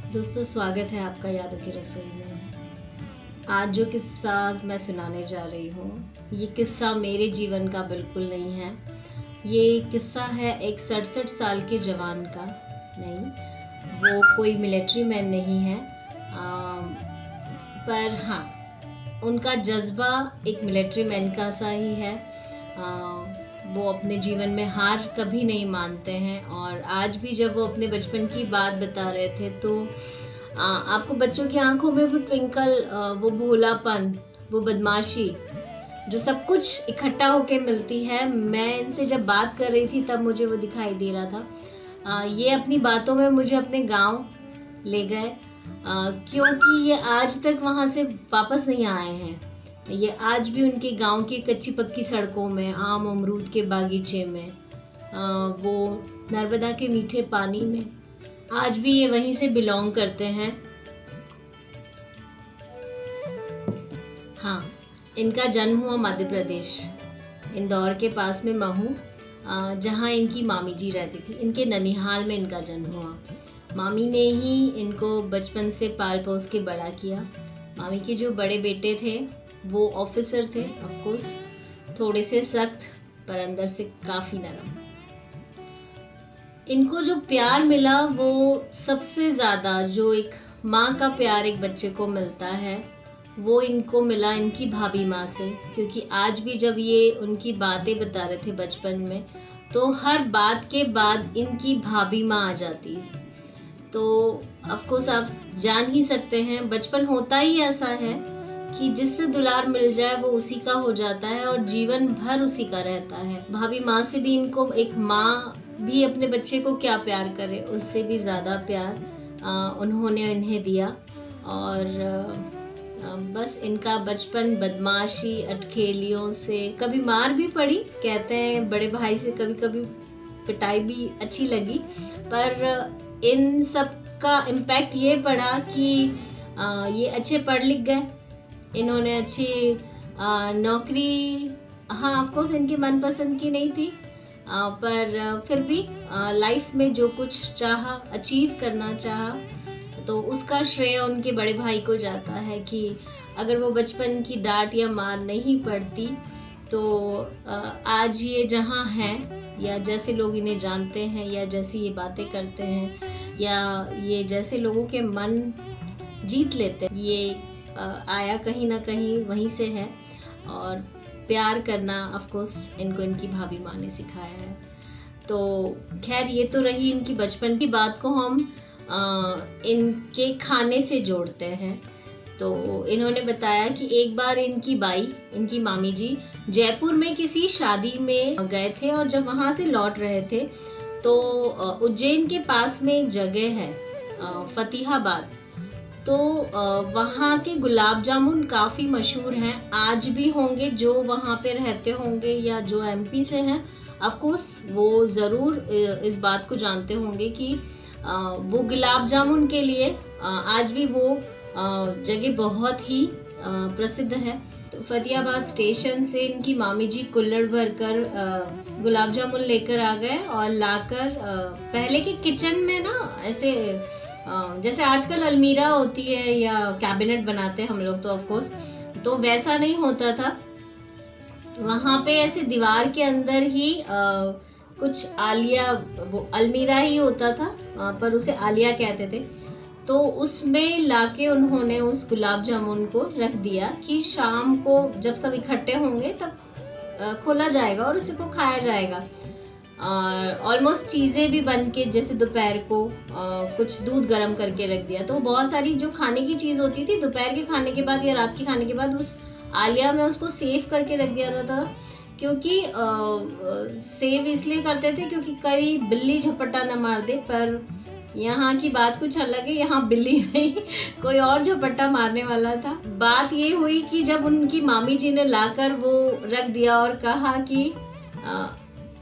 दोस्तों, स्वागत है आपका यादों की रसोई में। आज जो किस्सा मैं सुनाने जा रही हूँ, ये किस्सा मेरे जीवन का बिल्कुल नहीं है। ये किस्सा है एक 67 साल के जवान का। नहीं, वो कोई मिलिट्री मैन नहीं है, पर हाँ, उनका जज्बा एक मिलिट्री मैन का सा ही है। वो अपने जीवन में हार कभी नहीं मानते हैं। और आज भी जब वो अपने बचपन की बात बता रहे थे तो आपको बच्चों की आंखों में वो ट्विंकल, वो भोलापन, वो बदमाशी जो सब कुछ इकट्ठा होके मिलती है, मैं इनसे जब बात कर रही थी तब मुझे वो दिखाई दे रहा था। ये अपनी बातों में मुझे अपने गांव ले गए, क्योंकि ये आज तक वहाँ से वापस नहीं आए हैं। ये आज भी उनके गांव की कच्ची पक्की सड़कों में, आम अमरूद के बागीचे में, वो नर्मदा के मीठे पानी में, आज भी ये वहीं से बिलोंग करते हैं। हाँ, इनका जन्म हुआ मध्य प्रदेश, इंदौर के पास में महू, जहाँ इनकी मामी जी रहती थी। इनके ननिहाल में इनका जन्म हुआ। मामी ने ही इनको बचपन से पाल पोस के बड़ा किया। मामी के जो बड़े बेटे थे वो ऑफिसर थे, ऑफ कोर्स थोड़े से सख्त पर अंदर से काफ़ी नरम। इनको जो प्यार मिला वो सबसे ज़्यादा जो एक माँ का प्यार एक बच्चे को मिलता है वो इनको मिला इनकी भाभी माँ से। क्योंकि आज भी जब ये उनकी बातें बता रहे थे बचपन में, तो हर बात के बाद इनकी भाभी माँ आ जाती है। तो ऑफ कोर्स आप जान ही सकते हैं, बचपन होता ही ऐसा है कि जिससे दुलार मिल जाए वो उसी का हो जाता है और जीवन भर उसी का रहता है। भाभी माँ से भी इनको, एक माँ भी अपने बच्चे को क्या प्यार करे, उससे भी ज़्यादा प्यार उन्होंने इन्हें दिया। और बस इनका बचपन बदमाशी, अटखेलियों से, कभी मार भी पड़ी, कहते हैं बड़े भाई से कभी कभी पिटाई भी अच्छी लगी, पर इन सब का इम्पैक्ट ये पड़ा कि ये अच्छे पढ़ लिख गए, इन्होंने अच्छी नौकरी, हाँ ऑफकोर्स इनकी मनपसंद की नहीं थी, पर फिर भी लाइफ में जो कुछ चाहा, अचीव करना चाहा, तो उसका श्रेय उनके बड़े भाई को जाता है कि अगर वो बचपन की डांट या मार नहीं पड़ती तो आज ये जहाँ हैं, या जैसे लोग इन्हें जानते हैं, या जैसी ये बातें करते हैं, या ये जैसे लोगों के मन जीत लेते हैं, ये आया कहीं ना कहीं वहीं से है। और प्यार करना ऑफ कोर्स इनको इनकी भाभी माँ ने सिखाया है। तो खैर, ये तो रही इनकी बचपन की बात। को हम इनके खाने से जोड़ते हैं। तो इन्होंने बताया कि एक बार इनकी बाई, इनकी मामी जी जयपुर में किसी शादी में गए थे और जब वहाँ से लौट रहे थे तो उज्जैन के पास में एक जगह है फतेहाबाद, तो वहाँ के गुलाब जामुन काफ़ी मशहूर हैं। आज भी होंगे जो वहाँ पे रहते होंगे या जो एमपी से हैं, ऑफ कोर्स वो ज़रूर इस बात को जानते होंगे कि वो गुलाब जामुन के लिए आज भी वो जगह बहुत ही प्रसिद्ध है। तो फतेहाबाद स्टेशन से इनकी मामी जी कुल्हड़ भरकर गुलाब जामुन लेकर आ गए और लाकर पहले के किचन में ना, ऐसे जैसे आजकल अलमीरा होती है या कैबिनेट बनाते हैं हम लोग, तो ऑफ कोर्स तो वैसा नहीं होता था। वहाँ पे ऐसे दीवार के अंदर ही कुछ आलिया, वो अलमीरा ही होता था, पर उसे आलिया कहते थे। तो उसमें लाके उन्होंने उस गुलाब जामुन को रख दिया कि शाम को जब सब इकट्ठे होंगे तब खोला जाएगा और उसी को खाया जाएगा। ऑलमोस्ट चीज़ें भी बन के, जैसे दोपहर को कुछ दूध गर्म करके रख दिया, तो बहुत सारी जो खाने की चीज़ होती थी दोपहर के खाने के बाद या रात के खाने के बाद उस आलिया में उसको सेव करके रख दिया जाता था। क्योंकि सेव इसलिए करते थे क्योंकि कई बिल्ली झपट्टा न मार दे, पर यहाँ की बात कुछ अलग है, यहाँ बिल्ली नहीं कोई और झपट्टा मारने वाला था। बात ये हुई कि जब उनकी मामी जी ने लाकर वो रख दिया और कहा कि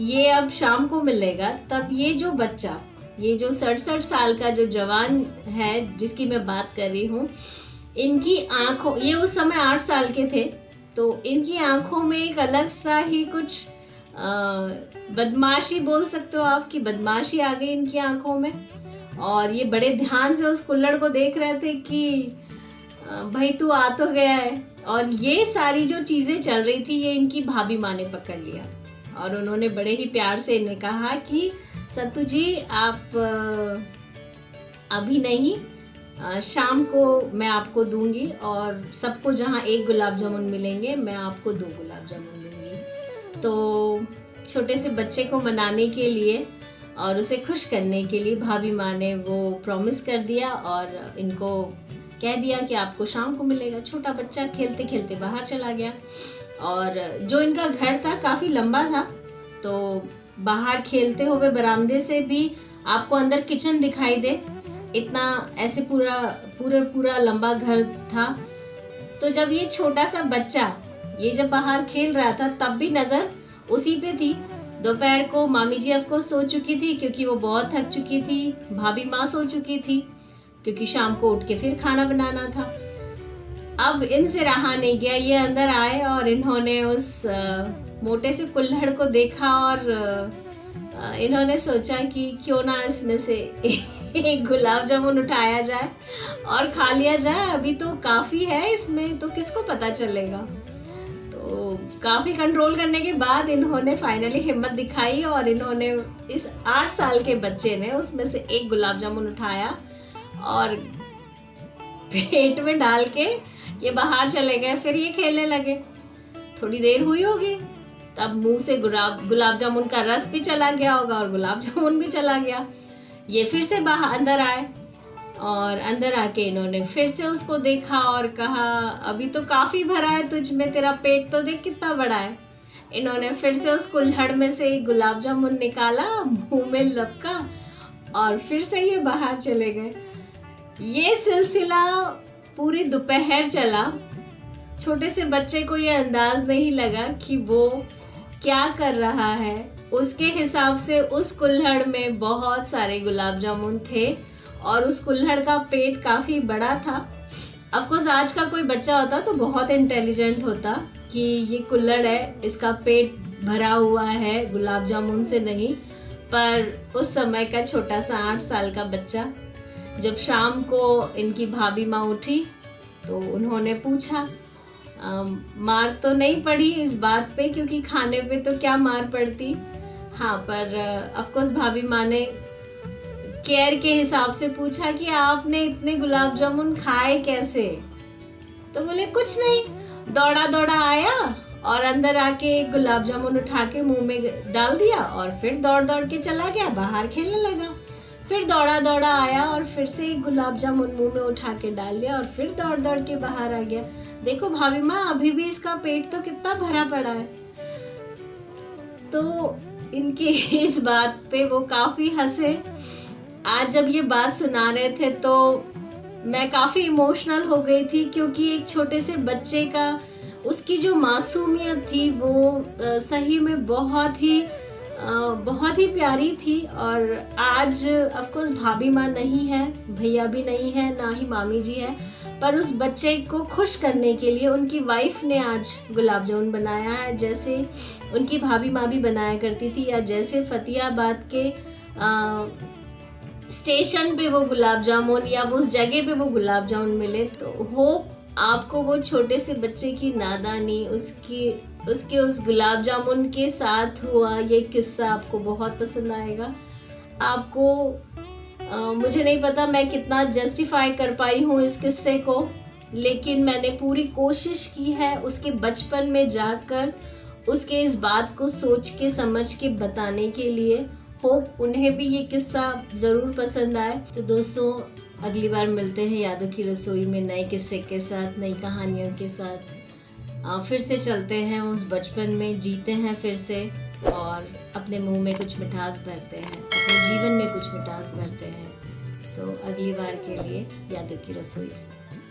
ये अब शाम को मिलेगा, तब ये जो बच्चा, ये जो 67 साल का जो जवान है जिसकी मैं बात कर रही हूँ, इनकी आंखों, ये उस समय 8 साल के थे, तो इनकी आंखों में एक अलग सा ही कुछ बदमाशी बोल सकते हो आप, कि बदमाशी आ गई इनकी आंखों में। और ये बड़े ध्यान से उस कुल्हड़ को देख रहे थे कि भाई तू आ तो गया है। और ये सारी जो चीज़ें चल रही थी ये इनकी भाभी माँ ने पकड़ लिया और उन्होंने बड़े ही प्यार से इन्हें कहा कि सत्तू जी आप अभी नहीं, शाम को मैं आपको दूंगी और सबको जहाँ एक गुलाब जामुन मिलेंगे मैं आपको 2 गुलाब जामुन दूंगी। तो छोटे से बच्चे को मनाने के लिए और उसे खुश करने के लिए भाभी माँ ने वो प्रॉमिस कर दिया और इनको कह दिया कि आपको शाम को मिलेगा। छोटा बच्चा खेलते खेलते बाहर चला गया और जो इनका घर था काफ़ी लंबा था, तो बाहर खेलते हुए बरामदे से भी आपको अंदर किचन दिखाई दे, इतना ऐसे पूरा लंबा घर था। तो जब ये छोटा सा बच्चा ये जब बाहर खेल रहा था तब भी नज़र उसी पे थी। दोपहर को मामी जी ऑफकोर्स सो चुकी थी क्योंकि वो बहुत थक चुकी थी, भाभी माँ सो चुकी थी क्योंकि शाम को उठ के फिर खाना बनाना था। अब इनसे रहा नहीं गया, ये अंदर आए और इन्होंने उस मोटे से कुल्हड़ को देखा और इन्होंने सोचा कि क्यों ना इसमें से एक गुलाब जामुन उठाया जाए और खा लिया जाए। अभी तो काफ़ी है इसमें, तो किसको पता चलेगा। तो काफ़ी कंट्रोल करने के बाद इन्होंने फाइनली हिम्मत दिखाई और इन्होंने इस 8 साल के बच्चे ने उसमें से एक गुलाब जामुन उठाया और पेट में डाल के ये बाहर चले गए। फिर ये खेलने लगे, थोड़ी देर हुई होगी तब मुंह से गुलाब जामुन का रस भी चला गया होगा और गुलाब जामुन भी चला गया। ये फिर से बाहर अंदर आए और अंदर आके इन्होंने फिर से उसको देखा और कहा अभी तो काफ़ी भरा है तुझ में, तेरा पेट तो देख कितना बड़ा है। इन्होंने फिर से उस कुल्हड़ में से एक गुलाब जामुन निकाला, मुंह में लपका और फिर से ये बाहर चले गए। ये सिलसिला पूरी दोपहर चला। छोटे से बच्चे को ये अंदाज नहीं लगा कि वो क्या कर रहा है। उसके हिसाब से उस कुल्हड़ में बहुत सारे गुलाब जामुन थे और उस कुल्हड़ का पेट काफ़ी बड़ा था। ऑफकोर्स आज का कोई बच्चा होता तो बहुत इंटेलिजेंट होता कि ये कुल्हड़ है, इसका पेट भरा हुआ है गुलाब जामुन से नहीं। पर उस समय का छोटा सा 8 साल का बच्चा, जब शाम को इनकी भाभी माँ उठी तो उन्होंने पूछा, मार तो नहीं पड़ी इस बात पे क्योंकि खाने पे तो क्या मार पड़ती। हाँ, पर ऑफकोर्स भाभी माँ ने केयर के हिसाब से पूछा कि आपने इतने गुलाब जामुन खाए कैसे। तो बोले कुछ नहीं, दौड़ा दौड़ा आया और अंदर आके एक गुलाब जामुन उठा के मुंह में डाल दिया और फिर दौड़ दौड़ के चला गया, बाहर खेलने लगा। फिर दौड़ा दौड़ा आया और फिर से एक गुलाब जामुन मुंह में उठा के डाल लिया और फिर दौड़ दौड़ के बाहर आ गया। देखो भाभी माँ, अभी भी इसका पेट तो कितना भरा पड़ा है। तो इनकी इस बात पे वो काफ़ी हंसे। आज जब ये बात सुना रहे थे तो मैं काफ़ी इमोशनल हो गई थी क्योंकि एक छोटे से बच्चे का उसकी जो मासूमियत थी वो सही में बहुत ही प्यारी थी। और आज ऑफकोर्स भाभी माँ नहीं है, भैया भी नहीं है, ना ही मामी जी है, पर उस बच्चे को खुश करने के लिए उनकी वाइफ ने आज गुलाब जामुन बनाया है, जैसे उनकी भाभी माँ भी बनाया करती थी, या जैसे फतेहाबाद के स्टेशन पे वो गुलाब जामुन या उस जगह पे वो गुलाब जामुन मिले। तो होप आपको वो छोटे से बच्चे की नादानी, उसके उस गुलाब जामुन के साथ हुआ ये किस्सा आपको बहुत पसंद आएगा। आपको मुझे नहीं पता मैं कितना जस्टिफाई कर पाई हूँ इस किस्से को, लेकिन मैंने पूरी कोशिश की है उसके बचपन में जाकर उसके इस बात को सोच के समझ के बताने के लिए। होप उन्हें भी ये किस्सा ज़रूर पसंद आए। तो दोस्तों, अगली बार मिलते हैं यादों की रसोई में नए किस्से के साथ, नई कहानियों के साथ। फिर से चलते हैं उस बचपन में, जीते हैं फिर से और अपने मुंह में कुछ मिठास भरते हैं, अपने जीवन में कुछ मिठास भरते हैं। तो अगली बार के लिए यादों की रसोई से।